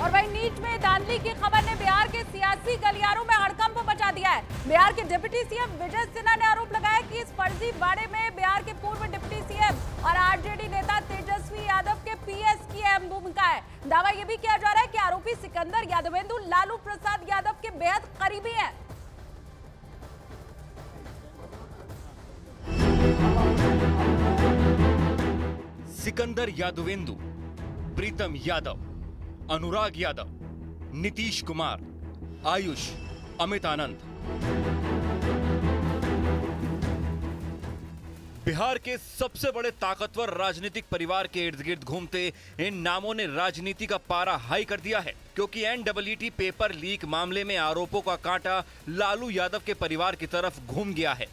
और वहीं नीट में धांधली की खबर ने बिहार के सियासी गलियारों में हड़कंप मचा दिया है। बिहार के डिप्टी सीएम विजय सिन्हा ने आरोप लगाया कि इस फर्जी बाड़े में बिहार के पूर्व डिप्टी सीएम और आरजेडी नेता तेजस्वी यादव के पीएस की अहम भूमिका है। दावा यह भी किया जा रहा है कि आरोपी सिकंदर यादवेंदु लालू प्रसाद यादव के बेहद करीबी है। सिकंदर यादवेंदु, प्रीतम यादव, अनुराग यादव, नीतीश कुमार, आयुष, अमित आनंद। बिहार के सबसे बड़े ताकतवर राजनीतिक परिवार के इर्द गिर्द घूमते इन नामों ने राजनीति का पारा हाई कर दिया है, क्योंकि एनडब्ल्यूटी पेपर लीक मामले में आरोपों का कांटा लालू यादव के परिवार की तरफ घूम गया है।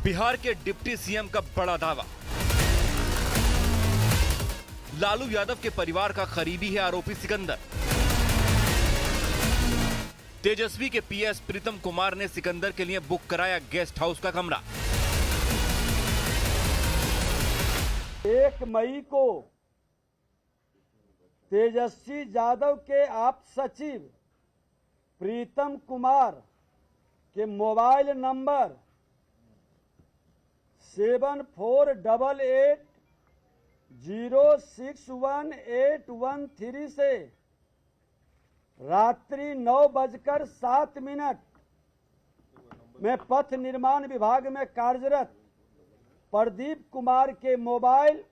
बिहार के डिप्टी सीएम का बड़ा दावा, लालू यादव के परिवार का करीबी है आरोपी सिकंदर। तेजस्वी के पीएस प्रीतम कुमार ने सिकंदर के लिए बुक कराया गेस्ट हाउस का कमरा। 1 मई को तेजस्वी यादव के आप सचिव प्रीतम कुमार के मोबाइल नंबर 7488061813 से रात्रि 9:07 में पथ निर्माण विभाग में कार्यरत प्रदीप कुमार के मोबाइल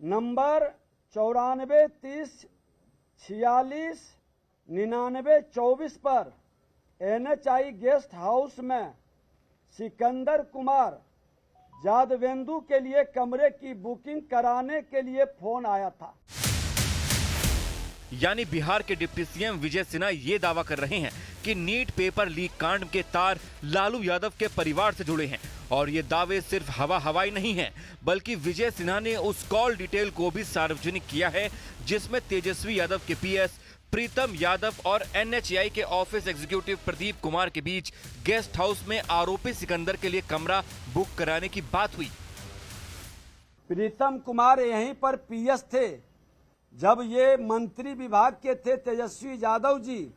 नंबर 9430469924 पर NHI गेस्ट हाउस में सिकंदर कुमार यादवेंदु के लिए कमरे की बुकिंग कराने के लिए फोन आया था। यानी बिहार के डिप्टी सीएम विजय सिन्हा ये दावा कर रहे हैं कि नीट पेपर लीक कांड के तार लालू यादव के परिवार से जुड़े हैं। और ये दावे सिर्फ हवाई नहीं हैं, बल्कि विजय सिन्हा ने उस कॉल डिटेल को भी सार्वजनिक किया है जिसमें तेजस्वी यादव के पीएस प्रीतम यादव और NHI के ऑफिस एग्जीक्यूटिव प्रदीप कुमार के बीच गेस्ट हाउस में आरोपी सिकंदर के लिए कमरा बुक कराने की बात हुई। प्रीतम कुमार यहीं पर पीएस थे जब ये मंत्री विभाग के थे तेजस्वी यादव जी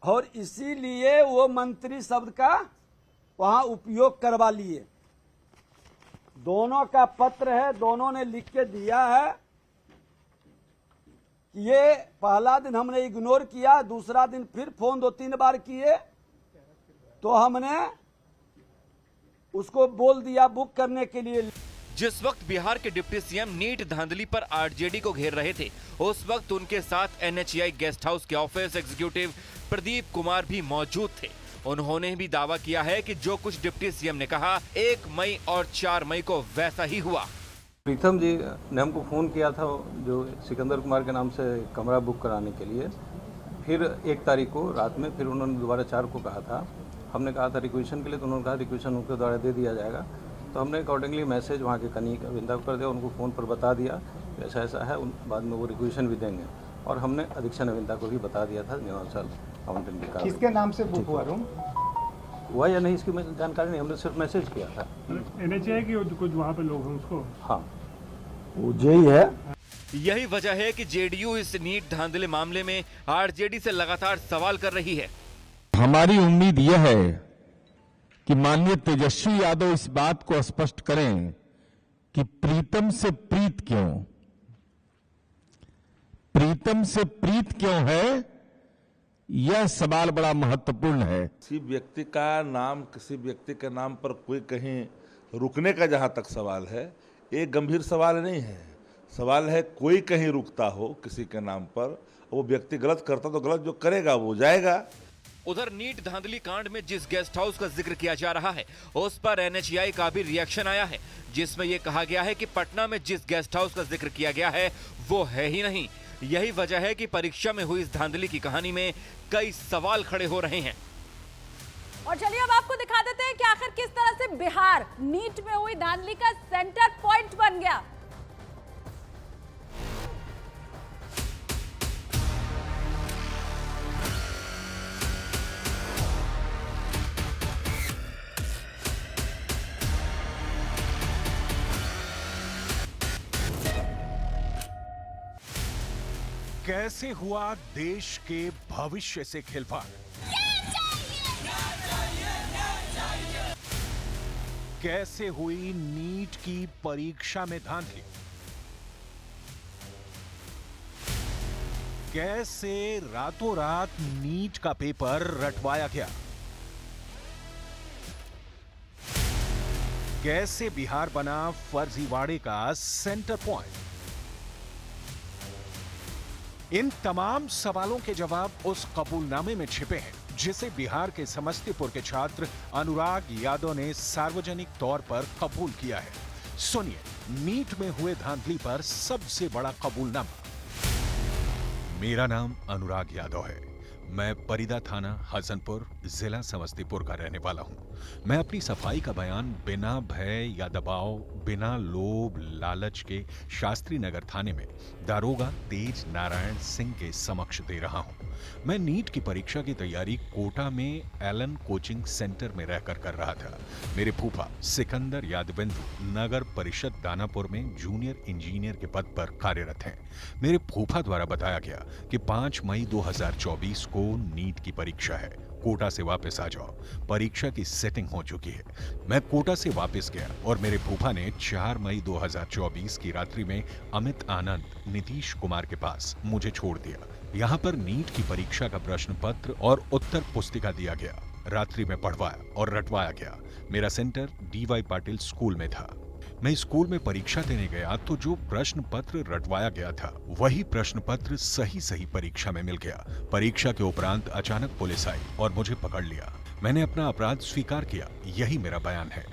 और इसीलिए वो मंत्री शब्द का वहां उपयोग करवा लिए। दोनों का पत्र है, दोनों ने लिख के दिया है। ये पहला दिन हमने इग्नोर किया, दूसरा दिन फिर फोन 2-3 बार किए तो हमने उसको बोल दिया बुक करने के लिए। जिस वक्त बिहार के डिप्टी सीएम नीट धांधली पर आरजेडी को घेर रहे थे, उस वक्त उनके साथ NHI गेस्ट हाउस के ऑफिस एग्जीक्यूटिव प्रदीप कुमार भी मौजूद थे। उन्होंने भी दावा किया है कि जो कुछ डिप्टी सीएम ने कहा 1 मई और 4 मई को वैसा ही हुआ। प्रीतम जी ने हमको फ़ोन किया था जो सिकंदर कुमार के नाम से कमरा बुक कराने के लिए। फिर 1 तारीख को रात में फिर उन्होंने दोबारा 4 को कहा था। हमने कहा था रिक्वेशन के लिए, तो उन्होंने कहा रिक्वेशन उनके द्वारा दे दिया जाएगा। तो हमने अकॉर्डिंगली मैसेज वहाँ के कनीक अविंदा को कर दिया, उनको फ़ोन पर बता दिया ऐसा ऐसा है, बाद में वो रिक्वेशन भी देंगे। और हमने अधीक्षण अविंदा को भी बता दिया था निवासाल आवंटन की कार्य। किसके नाम से बुक हुआ रूम हुआ या नहीं इसकी जानकारी नहीं, हमने सिर्फ मैसेज किया था। NHI की कुछ वहाँ पे लोग हैं उसको। हाँ वो यही है। यही वजह है कि जेडीयू इस नीट धांधले मामले में आरजेडी से लगातार सवाल कर रही है। हमारी उम्मीद यह है कि माननीय तेजस्वी यादव इस बात को स्पष्ट करें कि प्रीतम से प्रीत क्यों, प्रीतम से प्रीत क्यों है, यह सवाल बड़ा महत्वपूर्ण है। किसी व्यक्ति का नाम किसी व्यक्ति के नाम पर कोई कहीं रुकने का जहां तक सवाल है, एक गंभीर सवाल नहीं है। सवाल है कोई कहीं रुकता हो किसी के नाम पर, वो व्यक्ति गलत करता तो गलत जो करेगा वो जाएगा। उधर नीट धांधली कांड में जिस गेस्ट हाउस का जिक्र किया जा रहा है, उस पर NHI का भी रिएक्शन आया है, जिसमें यह कहा गया है कि पटना में जिस गेस्ट हाउस का जिक्र किया गया है वो है ही नहीं। यही वजह है कि परीक्षा में हुई इस धांधली की कहानी में कई सवाल खड़े हो रहे हैं। और चलिए अब आपको दिखा देते हैं कि आखिर किस तरह से बिहार नीट में हुई धांधली का सेंटर पॉइंट बन गया। कैसे हुआ देश के भविष्य से खिलवाड़? कैसे हुई नीट की परीक्षा में धांधली? कैसे रातों रात नीट का पेपर रटवाया गया? कैसे बिहार बना फर्जीवाड़े का सेंटर पॉइंट? इन तमाम सवालों के जवाब उस कबूलनामे में छिपे हैं जिसे बिहार के समस्तीपुर के छात्र अनुराग यादव ने सार्वजनिक तौर पर कबूल किया है। सुनिए नीट में हुए धांधली पर सबसे बड़ा कबूलनामा। मेरा नाम अनुराग यादव है। मैं परिदा थाना हसनपुर जिला समस्तीपुर का रहने वाला हूं। मैं अपनी सफाई का बयान बिना भय या दबाव, बिना लोभ लालच के शास्त्री नगर थाने में दारोगा तेज नारायण सिंह के समक्ष दे रहा हूं। मैं नीट की परीक्षा की तैयारी कोटा में एलन कोचिंग सेंटर में रहकर कर रहा था। मेरे फूफा सिकंदर यादवेंदु नगर परिषद दानापुर में जूनियर इंजीनियर के पद पर कार्यरत हैं। मेरे फूफा द्वारा बताया गया कि 5 मई 2024 को नीट की परीक्षा है, कोटा से वापस आ जाओ, परीक्षा की सेटिंग हो चुकी है। मैं कोटा से वापस गया और मेरे फूफा ने 4 मई 2024 की रात्रि में अमित आनंद नीतीश कुमार के पास मुझे छोड़ दिया। यहाँ पर नीट की परीक्षा का प्रश्न पत्र और उत्तर पुस्तिका दिया गया। रात्रि में पढ़वाया और रटवाया गया। मेरा सेंटर DY पाटिल स्कूल में था। मैं स्कूल में परीक्षा देने गया तो जो प्रश्न पत्र रटवाया गया था वही प्रश्न पत्र सही परीक्षा में मिल गया। परीक्षा के उपरांत अचानक पुलिस आई और मुझे पकड़ लिया। मैंने अपना अपराध स्वीकार किया, यही मेरा बयान है।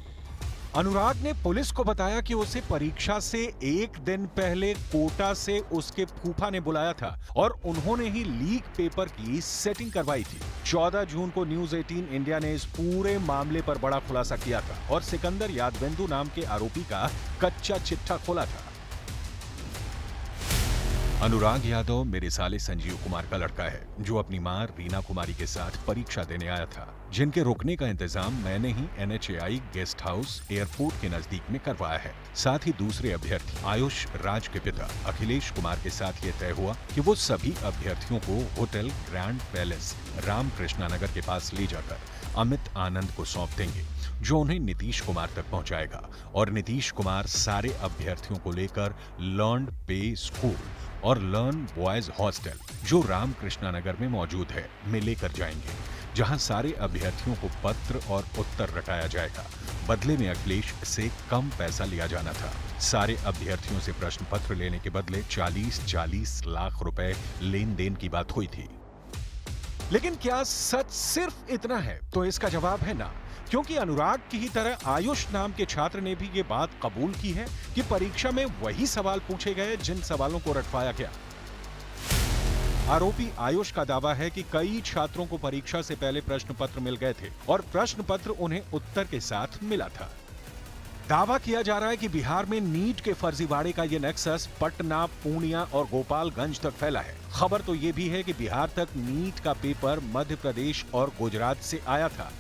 अनुराग ने पुलिस को बताया कि उसे परीक्षा से एक दिन पहले कोटा से उसके फूफा ने बुलाया था और उन्होंने ही लीक पेपर की सेटिंग करवाई थी। 14 जून को न्यूज 18 इंडिया ने इस पूरे मामले पर बड़ा खुलासा किया था और सिकंदर यादवेंदु नाम के आरोपी का कच्चा चिट्ठा खोला था। अनुराग यादव मेरे साले संजीव कुमार का लड़का है जो अपनी मां रीना कुमारी के साथ परीक्षा देने आया था, जिनके रुकने का इंतजाम मैंने ही NHAI गेस्ट हाउस एयरपोर्ट के नजदीक में करवाया है। साथ ही दूसरे अभ्यर्थी आयुष राज के पिता अखिलेश कुमार के साथ ये तय हुआ कि वो सभी अभ्यर्थियों को होटल ग्रैंड पैलेस रामकृष्णा नगर के पास ले जाकर अमित आनंद को सौंप देंगे, जो उन्हें नीतीश कुमार तक पहुंचाएगा और नीतीश कुमार सारे अभ्यर्थियों को लेकर लर्न पे स्कूल और लर्न बॉयज हॉस्टल जो रामकृष्णा नगर में मौजूद है में लेकर जाएंगे, जहां सारे अभ्यर्थियों को पत्र और उत्तर रटाया जाएगा। बदले में अखिलेश से कम पैसा लिया जाना था। सारे अभ्यर्थियों से प्रश्न पत्र लेने के बदले 40 लाख रुपए लेन देन की बात हुई थी। लेकिन क्या सच सिर्फ इतना है? तो इसका जवाब है ना, क्योंकि अनुराग की ही तरह आयुष नाम के छात्र ने भी ये बात कबूल की है कि परीक्षा में वही सवाल पूछे गए जिन सवालों को रटवाया गया। आरोपी आयुष का दावा है कि कई छात्रों को परीक्षा से पहले प्रश्न पत्र मिल गए थे और प्रश्न पत्र उन्हें उत्तर के साथ मिला था। दावा किया जा रहा है कि बिहार में नीट के फर्जीवाड़े का यह नेक्सस पटना, पूर्णिया और गोपालगंज तक फैला है। खबर तो ये भी है कि बिहार तक नीट का पेपर मध्य प्रदेश और गुजरात से आया था।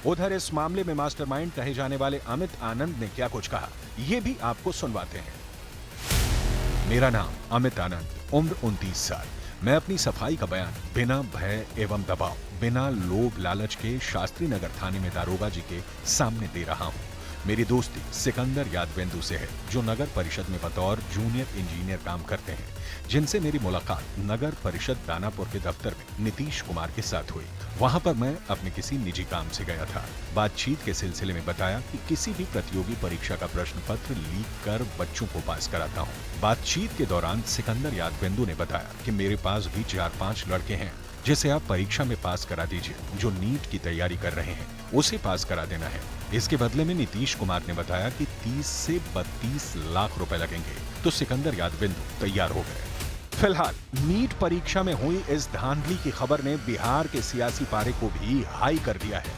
उधर इस मामले में मास्टरमाइंड कहे जाने वाले अमित आनंद ने क्या कुछ कहा, ये भी आपको सुनवाते हैं। मेरा नाम अमित आनंद, उम्र 29 साल। मैं अपनी सफाई का बयान बिना भय एवं दबाव, बिना लोभ लालच के शास्त्री नगर थाने में दारोगा जी के सामने दे रहा हूँ। मेरी दोस्ती सिकंदर यादवेंदु से है, जो नगर परिषद में बतौर जूनियर इंजीनियर काम करते हैं, जिनसे मेरी मुलाकात नगर परिषद दानापुर के दफ्तर में नीतीश कुमार के साथ हुई। वहां पर मैं अपने किसी निजी काम से गया था। बातचीत के सिलसिले में बताया कि किसी भी प्रतियोगी परीक्षा का प्रश्न पत्र लीक कर बच्चों को पास कराता हूँ। बातचीत के दौरान सिकंदर यादवेंदु ने बताया कि मेरे पास भी 4-5 लड़के हैं जिसे आप परीक्षा में पास करा दीजिए, जो नीट की तैयारी कर रहे हैं, उसे पास करा देना है। इसके बदले में नीतीश कुमार ने बताया कि 30 से 32 लाख रुपए लगेंगे। तो सिकंदर यादवेंदु तैयार हो गए। फिलहाल नीट परीक्षा में हुई इस धांधली की खबर ने बिहार के सियासी पारे को भी हाई कर दिया है।